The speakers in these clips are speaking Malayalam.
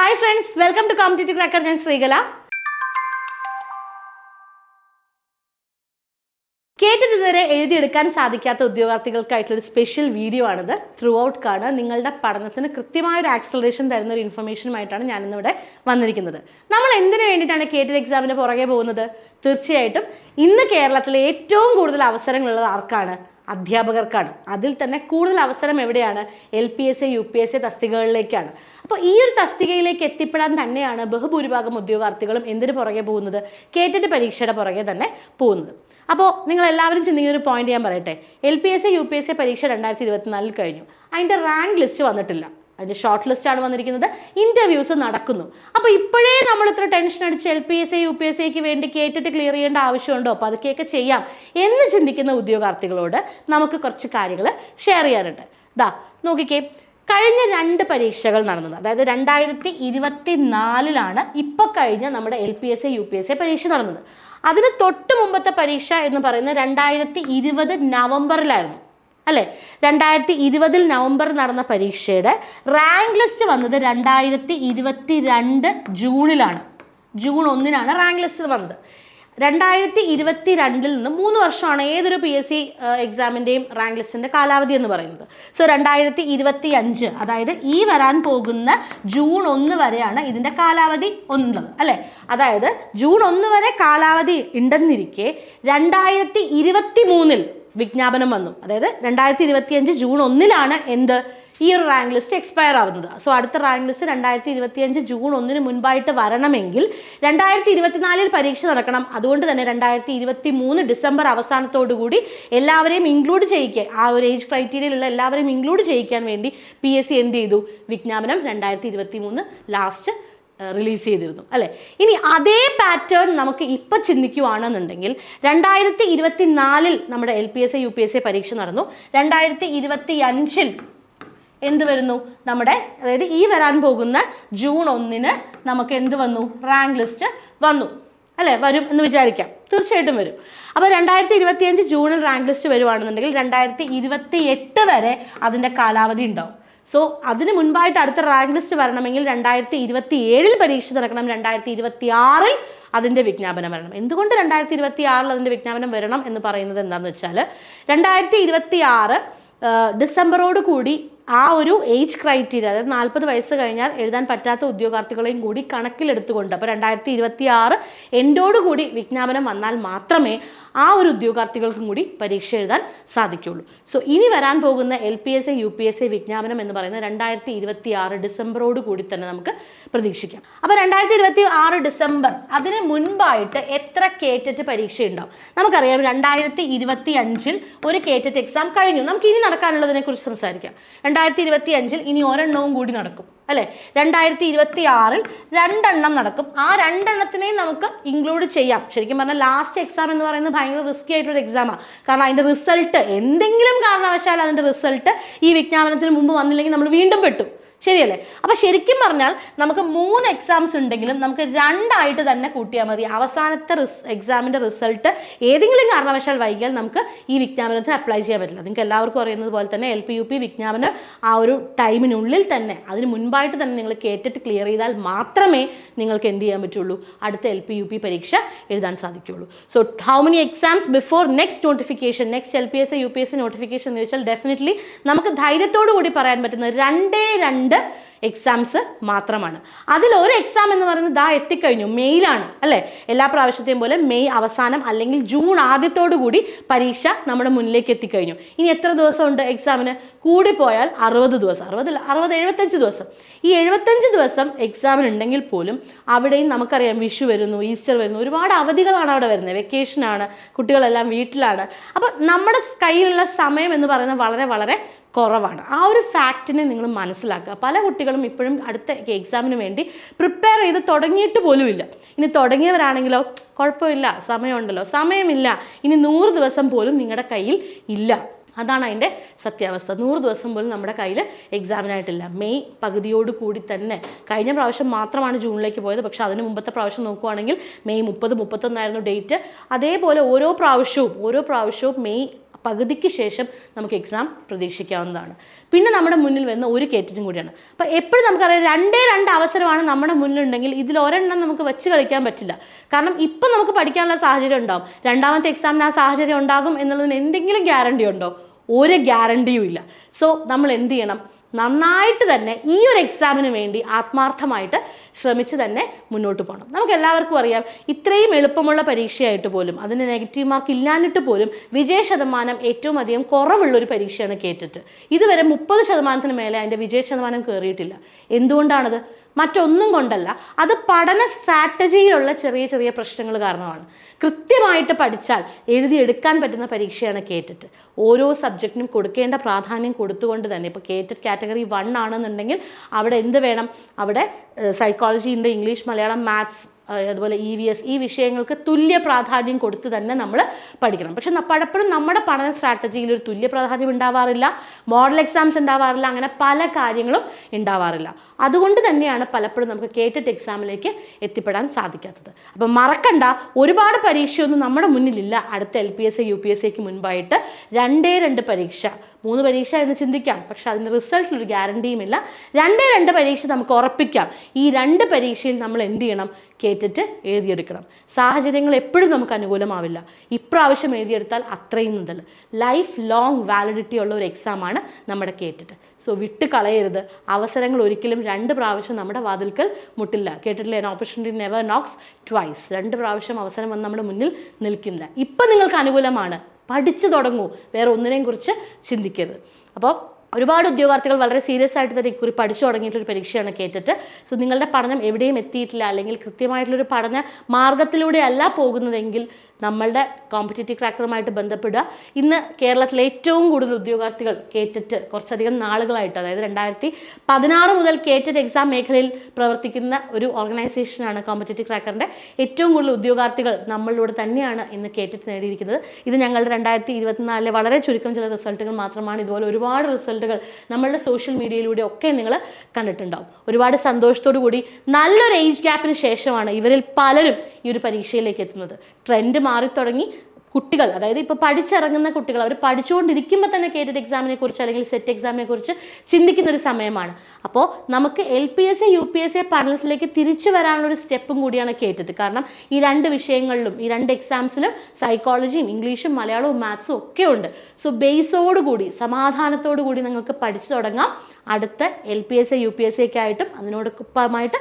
Hi friends, welcome to Competitive Cracker. ഞാൻ ശ്രീകല. കേട്ടിട്ടുവരെ എഴുതിയെടുക്കാൻ സാധിക്കാത്ത ഉദ്യോഗാർത്ഥികൾക്കായിട്ടുള്ള ഒരു സ്പെഷ്യൽ വീഡിയോ ആണിത്. ത്രൂ ഔട്ട് കാണുക. നിങ്ങളുടെ പഠനത്തിന് കൃത്യമായ ഒരു ആക്സലറേഷൻ തരുന്ന ഒരു ഇൻഫർമേഷനുമായിട്ടാണ് ഞാനിന്നിവിടെ വന്നിരിക്കുന്നത്. നമ്മൾ എന്തിനു വേണ്ടിയിട്ടാണ് കേറ്റഡ് എക്സാമിന് പുറകെ പോകുന്നത്? തീർച്ചയായിട്ടും ഇന്ന് കേരളത്തിലെ ഏറ്റവും കൂടുതൽ അവസരങ്ങളുള്ളത് ആർക്കാണ്? അധ്യാപകർക്കാണ്. അതിൽ തന്നെ കൂടുതൽ അവസരം എവിടെയാണ്? LPSA UPSA തസ്തികകളിലേക്കാണ്. അപ്പോൾ ഈ ഒരു തസ്തികയിലേക്ക് എത്തിപ്പെടാൻ തന്നെയാണ് ബഹുഭൂരിഭാഗം ഉദ്യോഗാർത്ഥികളും എന്തിനു പുറകെ പോകുന്നത്? കേറ്റഡ് പരീക്ഷയുടെ പുറകെ തന്നെ പോകുന്നത്. അപ്പോൾ നിങ്ങൾ എല്ലാവരും ചിന്തിക്കുന്ന ഒരു പോയിന്റ് ഞാൻ പറയട്ടെ. LPSA UPSA പരീക്ഷ 2024 കഴിഞ്ഞു. അതിൻ്റെ റാങ്ക് ലിസ്റ്റ് വന്നിട്ടില്ല. അതിൻ്റെ ഷോർട്ട് ലിസ്റ്റാണ് വന്നിരിക്കുന്നത്. ഇൻ്റർവ്യൂസ് നടക്കുന്നു. അപ്പോൾ ഇപ്പോഴേ നമ്മൾ ഇത്ര ടെൻഷൻ അടിച്ച് LPSA UPSAക്ക് വേണ്ടി കേട്ടിട്ട് ക്ലിയർ ചെയ്യേണ്ട ആവശ്യമുണ്ടോ? അപ്പോൾ അതൊക്കെയൊക്കെ ചെയ്യാം എന്ന് ചിന്തിക്കുന്ന ഉദ്യോഗാർത്ഥികളോട് നമുക്ക് കുറച്ച് കാര്യങ്ങൾ ഷെയർ ചെയ്യാനുണ്ട്. ദാ നോക്കിക്കേ, കഴിഞ്ഞ 2 പരീക്ഷകൾ നടന്നത്, അതായത് 2024 ഇപ്പോൾ കഴിഞ്ഞ നമ്മുടെ LPSA UPSA പരീക്ഷ നടന്നത്. അതിന് തൊട്ട് മുമ്പത്തെ പരീക്ഷ എന്ന് പറയുന്നത് 2020 നവംബറിലായിരുന്നു അല്ലേ? 2020 നവംബർ നടന്ന പരീക്ഷയുടെ റാങ്ക് ലിസ്റ്റ് വന്നത് 2022 ജൂണിലാണ്. ജൂൺ 1 റാങ്ക് ലിസ്റ്റ് വന്നത്. 2022 നിന്ന് 3 വർഷമാണ് ഏതൊരു PSC എക്സാമിൻ്റെയും റാങ്ക് ലിസ്റ്റിൻ്റെ കാലാവധി എന്ന് പറയുന്നത്. സോ 2025, അതായത് ഈ വരാൻ പോകുന്ന ജൂൺ 1 വരെയാണ് ഇതിൻ്റെ കാലാവധി ഉള്ളത് അല്ലേ? അതായത് ജൂൺ 1 വരെ കാലാവധി ഉണ്ടെന്നിരിക്കെ 2023 വിജ്ഞാപനം വന്നു. അതായത് 2025 ജൂൺ 1 എന്ത് ഈ ഒരു റാങ്ക് ലിസ്റ്റ് എക്സ്പയർ ആവുന്നത്. സോ അടുത്ത റാങ്ക് ലിസ്റ്റ് 2025 ജൂൺ 1 മുൻപായിട്ട് വരണമെങ്കിൽ 2024 പരീക്ഷ നടക്കണം. അതുകൊണ്ട് തന്നെ 2023 ഡിസംബർ അവസാനത്തോടുകൂടി എല്ലാവരെയും ഇൻക്ലൂഡ് ചെയ്യിക്കാൻ, ആ ഒരു ഏജ് ക്രൈറ്റീരിയയിലുള്ള എല്ലാവരെയും ഇൻക്ലൂഡ് ചെയ്യിക്കാൻ വേണ്ടി PSC എന്ത് ചെയ്തു? വിജ്ഞാപനം 2023 ലാസ്റ്റ് റിലീസ് ചെയ്തിരുന്നു അല്ലേ? ഇനി അതേ പാറ്റേൺ നമുക്ക് ഇപ്പം ചിന്തിക്കുകയാണെന്നുണ്ടെങ്കിൽ 2024 നമ്മുടെ LPSA UPSA പരീക്ഷ നടന്നു. 2025 എന്ത് വരുന്നു? നമ്മുടെ, അതായത് ഈ വരാൻ പോകുന്ന ജൂൺ 1 നമുക്ക് എന്ത് വന്നു? റാങ്ക് ലിസ്റ്റ് വന്നു അല്ലേ? വരും എന്ന് വിചാരിക്കാം. തീർച്ചയായിട്ടും വരും. അപ്പോൾ 2025 ജൂണിൽ റാങ്ക് ലിസ്റ്റ് വരുവാണെന്നുണ്ടെങ്കിൽ 2028 വരെ അതിൻ്റെ കാലാവധി ഉണ്ടാവും. സോ അതിന് മുൻപായിട്ട് അടുത്ത റാങ്ക് ലിസ്റ്റ് വരണമെങ്കിൽ 2027 പരീക്ഷ നടക്കണം. 2026 അതിൻ്റെ വിജ്ഞാപനം വരണം. എന്തുകൊണ്ട് 2026 അതിൻ്റെ വിജ്ഞാപനം വരണം എന്ന് പറയുന്നത് എന്താണെന്ന് വെച്ചാൽ 2026 ഡിസംബറോട് കൂടി ആ ഒരു ഏജ് ക്രൈറ്റീരിയ, അതായത് 40 വയസ്സ് കഴിഞ്ഞാൽ എഴുതാൻ പറ്റാത്ത ഉദ്യോഗാർത്ഥികളെയും കൂടി കണക്കിലെടുത്തുകൊണ്ട്, അപ്പോൾ 2026 എൻഡോടുകൂടി വിജ്ഞാപനം വന്നാൽ മാത്രമേ ആ ഒരു ഉദ്യോഗാർത്ഥികൾക്കും കൂടി പരീക്ഷ എഴുതാൻ സാധിക്കുകയുള്ളൂ. സോ ഇനി വരാൻ പോകുന്ന LPSA UPSA വിജ്ഞാപനം എന്ന് പറയുന്നത് 2026 ഡിസംബറോട് കൂടി തന്നെ നമുക്ക് പ്രതീക്ഷിക്കാം. അപ്പോൾ 2026 ഡിസംബർ, അതിന് മുൻപായിട്ട് എത്ര കേറ്ററ്റ് പരീക്ഷ ഉണ്ടാവും? നമുക്കറിയാം 2025 ഒരു കേറ്ററ്റ് എക്സാം കഴിഞ്ഞു. നമുക്ക് ഇനി നടക്കാനുള്ളതിനെ കുറിച്ച് സംസാരിക്കാം. 2025 ഇനി ഒരെണ്ണവും കൂടി നടക്കും അല്ലേ? 2026 2 നടക്കും. ആ 2 നമുക്ക് ഇൻക്ലൂഡ് ചെയ്യാം. ശരിക്കും പറഞ്ഞാൽ ലാസ്റ്റ് എക്സാം എന്ന് പറയുന്നത് ഭയങ്കര റിസ്കി ആയിട്ടൊരു എക്സാമാണ്. കാരണം അതിൻ്റെ റിസൾട്ട്, എന്തെങ്കിലും കാരണവശാൽ അതിൻ്റെ റിസൾട്ട് ഈ വിജ്ഞാപനത്തിന് മുമ്പ് വന്നില്ലെങ്കിൽ നമ്മൾ വീണ്ടും പെട്ടു. ശരിയല്ലേ? അപ്പോൾ ശരിക്കും പറഞ്ഞാൽ നമുക്ക് 3 എക്സാംസ് ഉണ്ടെങ്കിലും നമുക്ക് 2 തന്നെ കൂട്ടിയാൽ മതി. അവസാനത്തെ എക്സാമിൻ്റെ റിസൾട്ട് ഏതെങ്കിലും കാരണവശാൽ വൈകിയാൽ നമുക്ക് ഈ വിജ്ഞാപനത്തിന് അപ്ലൈ ചെയ്യാൻ പറ്റില്ല. നിങ്ങൾക്ക് എല്ലാവർക്കും അറിയുന്നത് പോലെ തന്നെ LPUP വിജ്ഞാപനം ആ ഒരു ടൈമിനുള്ളിൽ തന്നെ, അതിന് മുൻപായിട്ട് തന്നെ നിങ്ങൾ കേട്ടിട്ട് ക്ലിയർ ചെയ്താൽ മാത്രമേ നിങ്ങൾക്ക് എന്ത് ചെയ്യാൻ പറ്റുള്ളൂ? അടുത്ത LPUP പരീക്ഷ എഴുതാൻ സാധിക്കുകയുള്ളൂ. So how many exams before next notification, next LPSA UPSA notification എന്ന് ചോദിച്ചാൽ ഡെഫിനറ്റ്ലി നമുക്ക് ധൈര്യത്തോടു കൂടി പറയാൻ പറ്റുന്ന 2 എക്സാംസ് മാത്രമാണ്. അതിലൊരു എക്സാം എന്ന് പറയുന്നത് ദാ എത്തിക്കഴിഞ്ഞു, മെയ്യിലാണ് അല്ലേ? എല്ലാ പ്രാവശ്യത്തെയും പോലെ മെയ് അവസാനം അല്ലെങ്കിൽ ജൂൺ ആദ്യത്തോടു കൂടി പരീക്ഷ നമ്മുടെ മുന്നിലേക്ക് എത്തിക്കഴിഞ്ഞു. ഇനി എത്ര ദിവസമുണ്ട് എക്സാമിന്? കൂടിപ്പോയാൽ 60 ദിവസം, 75 ദിവസം. ഈ 75 ദിവസം എക്സാമിനുണ്ടെങ്കിൽ പോലും അവിടെയും നമുക്കറിയാം വിഷു വരുന്നു, ഈസ്റ്റർ വരുന്നു, ഒരുപാട് അവധികളാണ് അവിടെ വരുന്നത്. വെക്കേഷനാണ്, കുട്ടികളെല്ലാം വീട്ടിലാണ്. അപ്പോൾ നമ്മുടെ കയ്യിലുള്ള സമയം എന്ന് പറയുന്നത് വളരെ വളരെ കുറവാണ്. ആ ഒരു ഫാക്റ്റിനെ നിങ്ങൾ മനസ്സിലാക്കുക. പല കുട്ടികളും ഇപ്പോഴും അടുത്ത എക്സാമിന് വേണ്ടി പ്രിപ്പയർ ചെയ്ത് തുടങ്ങിയിട്ട് പോലുമില്ല. ഇനി തുടങ്ങിയവരാണെങ്കിലോ കുഴപ്പമില്ല, സമയമുണ്ടല്ലോ. സമയമില്ല. ഇനി 100 ദിവസം പോലും നിങ്ങളുടെ കയ്യിൽ ഇല്ല. അതാണ് അതിൻ്റെ സത്യാവസ്ഥ. 100 ദിവസം പോലും നമ്മുടെ കയ്യിൽ എക്സാമിനായിട്ടില്ല. മെയ് പകുതിയോട് കൂടി തന്നെ, കഴിഞ്ഞ പ്രാവശ്യം മാത്രമാണ് ജൂണിലേക്ക് പോയത്. പക്ഷേ അതിന് മുമ്പത്തെ പ്രാവശ്യം നോക്കുവാണെങ്കിൽ മെയ് 30, 31 ഡേറ്റ്. അതേപോലെ ഓരോ പ്രാവശ്യവും മെയ് പകുതിക്ക് ശേഷം നമുക്ക് എക്സാം പ്രതീക്ഷിക്കാവുന്നതാണ്. പിന്നെ നമ്മുടെ മുന്നിൽ വരുന്ന ഒരു കേറ്ററ്റും കൂടിയാണ്. അപ്പോൾ എപ്പോഴും നമുക്കറിയാം 2 അവസരമാണ് നമ്മുടെ മുന്നിലുണ്ടെങ്കിൽ ഇതിൽ ഒരെണ്ണം നമുക്ക് വെച്ച് കളിക്കാൻ പറ്റില്ല. കാരണം ഇപ്പം നമുക്ക് പഠിക്കാനുള്ള സാഹചര്യം ഉണ്ടാവും, രണ്ടാമത്തെ എക്സാമിന് ആ സാഹചര്യം ഉണ്ടാകും എന്നുള്ളതിന് എന്തെങ്കിലും ഗ്യാരണ്ടി ഉണ്ടോ? ഒരു ഗ്യാരണ്ടിയും ഇല്ല. സോ നമ്മൾ എന്ത് ചെയ്യണം? നന്നായിട്ട് തന്നെ ഈ ഒരു എക്സാമിന് വേണ്ടി ആത്മാർത്ഥമായിട്ട് ശ്രമിച്ച് തന്നെ മുന്നോട്ട് പോകണം. നമുക്ക് എല്ലാവർക്കും അറിയാം, ഇത്രയും എളുപ്പമുള്ള പരീക്ഷയായിട്ട് പോലും, അതിന് നെഗറ്റീവ് മാർക്ക് ഇല്ലാഞ്ഞിട്ട് പോലും വിജയ ശതമാനം ഏറ്റവും അധികം കുറവുള്ളൊരു പരീക്ഷയാണ് കേറ്ററ്റ്. ഇതുവരെ 30% മേലെ അതിൻ്റെ വിജയ ശതമാനം കയറിയിട്ടില്ല. എന്തുകൊണ്ടാണത്? മറ്റൊന്നും കൊണ്ടല്ല, അത് പഠന സ്ട്രാറ്റജിയിലുള്ള ചെറിയ ചെറിയ പ്രശ്നങ്ങൾ കാരണമാണ്. കൃത്യമായിട്ട് പഠിച്ചാൽ എഴുതിയെടുക്കാൻ പറ്റുന്ന പരീക്ഷയാണ് കേറ്ററ്റ്. ഓരോ സബ്ജക്റ്റിനും കൊടുക്കേണ്ട പ്രാധാന്യം കൊടുത്തുകൊണ്ട് തന്നെ, ഇപ്പോൾ കേറ്ററ്റ് കാറ്റഗറി 1 ആണെന്നുണ്ടെങ്കിൽ അവിടെ എന്ത് വേണം? അവിടെ സൈക്കോളജി ഉണ്ട്, ഇംഗ്ലീഷ്, മലയാളം, മാത്സ്, അതുപോലെ EVS, ഈ വിഷയങ്ങൾക്ക് തുല്യ പ്രാധാന്യം കൊടുത്ത് തന്നെ നമ്മൾ പഠിക്കണം. പക്ഷെ പലപ്പോഴും നമ്മുടെ പഠന സ്ട്രാറ്റജിയിൽ ഒരു തുല്യ പ്രാധാന്യം ഉണ്ടാവാറില്ല, മോഡൽ എക്സാംസ് ഉണ്ടാവാറില്ല, അങ്ങനെ പല കാര്യങ്ങളും ഉണ്ടാവാറില്ല. അതുകൊണ്ട് തന്നെയാണ് പലപ്പോഴും നമുക്ക് കേറ്ററ്റ് എക്സാമിലേക്ക് എത്തിപ്പെടാൻ സാധിക്കാത്തത്. അപ്പം മറക്കണ്ട, ഒരുപാട് പരീക്ഷയൊന്നും നമ്മുടെ മുന്നിലില്ല. അടുത്ത LPSA UPSAക്ക് മുൻപായിട്ട് 2 പരീക്ഷ, 3 പരീക്ഷ എന്ന് ചിന്തിക്കാം, പക്ഷെ അതിൻ്റെ റിസൾട്ടിൽ ഒരു ഗ്യാരണ്ടിയും ഇല്ല. 2 പരീക്ഷ നമുക്ക് ഉറപ്പിക്കാം. ഈ 2 പരീക്ഷയിൽ നമ്മൾ എന്ത് ചെയ്യണം? കേറ്ററ്റ് എഴുതിയെടുക്കണം. സാഹചര്യങ്ങൾ എപ്പോഴും നമുക്ക് അനുകൂലമാവില്ല. ഇപ്രാവശ്യം എഴുതിയെടുത്താൽ അത്രയും നല്ലത്. ലൈഫ് ലോങ് വാലിഡിറ്റി ഉള്ള ഒരു എക്സാമാണ് നമ്മുടെ കേറ്ററ്റ്. സോ വിട്ട് കളയരുത്. അവസരങ്ങൾ ഒരിക്കലും 2 പ്രാവശ്യം നമ്മുടെ വാതിൽക്കൽ മുട്ടില്ല. കേട്ടിട്ടില്ലേ? An opportunity never Knox twice. 2 പ്രാവശ്യം അവസരം വന്ന് നമ്മുടെ മുന്നിൽ നിൽക്കില്ല. ഇപ്പം നിങ്ങൾക്ക് അനുകൂലമാണ്, പഠിച്ചു തുടങ്ങൂ, വേറെ ഒന്നിനെയും കുറിച്ച് ചിന്തിക്കരുത്. അപ്പോൾ ഒരുപാട് ഉദ്യോഗാർത്ഥികൾ വളരെ സീരിയസ് ആയിട്ട് തന്നെ ഇക്കുറി പഠിച്ചു തുടങ്ങിയിട്ടൊരു പരീക്ഷയാണ് കേറ്ററ്റ്. സോ നിങ്ങളുടെ പഠനം എവിടെയും എത്തിയിട്ടില്ല, അല്ലെങ്കിൽ കൃത്യമായിട്ടുള്ളൊരു പഠന മാർഗത്തിലൂടെ അല്ല പോകുന്നതെങ്കിൽ നമ്മളുടെ കോമ്പറ്റേറ്റീവ് ക്രാക്കറുമായിട്ട് ബന്ധപ്പെടുക. ഇന്ന് കേരളത്തിലെ ഏറ്റവും കൂടുതൽ ഉദ്യോഗാർത്ഥികൾ കേറ്ററ്റ് കുറച്ചധികം നാളുകളായിട്ട്, അതായത് 2016 മുതൽ കേറ്ററ്റ് എക്സാം മേഖലയിൽ പ്രവർത്തിക്കുന്ന ഒരു ഓർഗനൈസേഷനാണ് കോമ്പറ്റേറ്റീവ് ക്രാക്കറിൻ്റെ. ഏറ്റവും കൂടുതൽ ഉദ്യോഗാർത്ഥികൾ നമ്മളിലൂടെ തന്നെയാണ് ഇന്ന് കേറ്ററ്റ് നേടിയിരിക്കുന്നത്. ഇത് ഞങ്ങളുടെ 2024 വളരെ ചുരുക്കം ചില റിസൾട്ടുകൾ മാത്രമാണ്. ഇതുപോലെ ഒരുപാട് റിസൾട്ടുകൾ നമ്മളുടെ സോഷ്യൽ മീഡിയയിലൂടെ ഒക്കെ നിങ്ങൾ കണ്ടിട്ടുണ്ടാവും. ഒരുപാട് സന്തോഷത്തോടു കൂടി നല്ലൊരു ഏജ് ഗ്യാപ്പിന് ശേഷമാണ് ഇവരിൽ പലരും ഈ ഒരു പരീക്ഷയിലേക്ക് എത്തുന്നത്. ട്രെൻഡ് മാറിത്തുടങ്ങി. കുട്ടികൾ, അതായത് ഇപ്പോൾ പഠിച്ചിറങ്ങുന്ന കുട്ടികൾ, അവർ പഠിച്ചുകൊണ്ടിരിക്കുമ്പോൾ തന്നെ കേറ്ററ്റ് എക്സാമിനെ കുറിച്ച് അല്ലെങ്കിൽ സെറ്റ് എക്സാമിനെ കുറിച്ച് ചിന്തിക്കുന്ന ഒരു സമയമാണ്. അപ്പോൾ നമുക്ക് LPSA UPSA പഠനത്തിലേക്ക് തിരിച്ചു വരാനുള്ളൊരു സ്റ്റെപ്പും കൂടിയാണ് കേറ്ററ്റ്. കാരണം ഈ 2 വിഷയങ്ങളിലും, ഈ 2 എക്സാംസിലും സൈക്കോളജിയും ഇംഗ്ലീഷും മലയാളവും മാത്സും ഒക്കെ ഉണ്ട്. സോ ബേസോടുകൂടി, സമാധാനത്തോടു കൂടി നിങ്ങൾക്ക് പഠിച്ചു തുടങ്ങാം. അടുത്ത LPSA UPSAക്കായിട്ടും അതിനോടൊപ്പമായിട്ട്,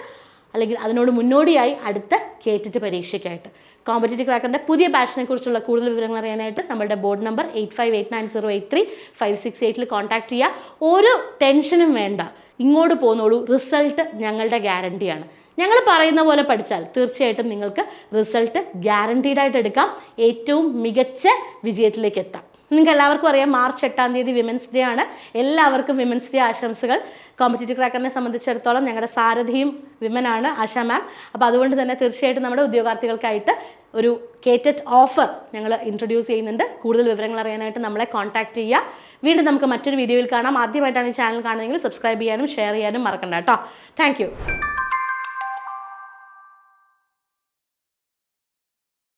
അല്ലെങ്കിൽ അതിനോട് മുന്നോടിയായി അടുത്ത കേറ്ററ്റ് പരീക്ഷയ്ക്കായിട്ട്. കോമ്പറ്റേറ്റീവ് ക്രാക്കറിൻ്റെ പുതിയ ബാച്ചിനെ കുറിച്ചുള്ള കൂടുതൽ വിവരങ്ങൾ അറിയാനായിട്ട് നമ്മുടെ ബോർഡ് നമ്പർ 8589083568 കോൺടാക്ട് ചെയ്യുക. ഒരു ടെൻഷനും വേണ്ട, ഇങ്ങോട്ട് പോന്നോളൂ. റിസൾട്ട് ഞങ്ങളുടെ ഗ്യാരണ്ടിയാണ്. ഞങ്ങൾ പറയുന്ന പോലെ പഠിച്ചാൽ തീർച്ചയായിട്ടും നിങ്ങൾക്ക് റിസൾട്ട് ഗ്യാരണ്ടീഡായിട്ട് എടുക്കാം, ഏറ്റവും മികച്ച വിജയത്തിലേക്ക് എത്താം. നിങ്ങൾക്ക് എല്ലാവർക്കും അറിയാം, മാർച്ച് 8 വിമൻസ് ഡേ ആണ്. എല്ലാവർക്കും വിമൻസ് ഡേ ആശംസകൾ. കോമ്പറ്റേറ്റീവ് ക്രാക്കറിനെ സംബന്ധിച്ചിടത്തോളം ഞങ്ങളുടെ സാരഥിയും വിമനാണ് ആശാ മാം. അപ്പോൾ അതുകൊണ്ട് തന്നെ തീർച്ചയായിട്ടും നമ്മുടെ ഉദ്യോഗാർത്ഥികൾക്കായിട്ട് ഒരു കേറ്ററ്റ് ഓഫർ ഞങ്ങൾ ഇൻട്രൊഡ്യൂസ് ചെയ്യുന്നുണ്ട്. കൂടുതൽ വിവരങ്ങൾ അറിയാനായിട്ട് നമ്മളെ കോൺടാക്ട് ചെയ്യുക. വീണ്ടും നമുക്ക് മറ്റൊരു വീഡിയോയിൽ കാണാം. ആദ്യമായിട്ടാണ് ഈ ചാനൽ കാണുന്നതെങ്കിൽ സബ്സ്ക്രൈബ് ചെയ്യാനും ഷെയർ ചെയ്യാനും മറക്കണ്ട കേട്ടോ. താങ്ക്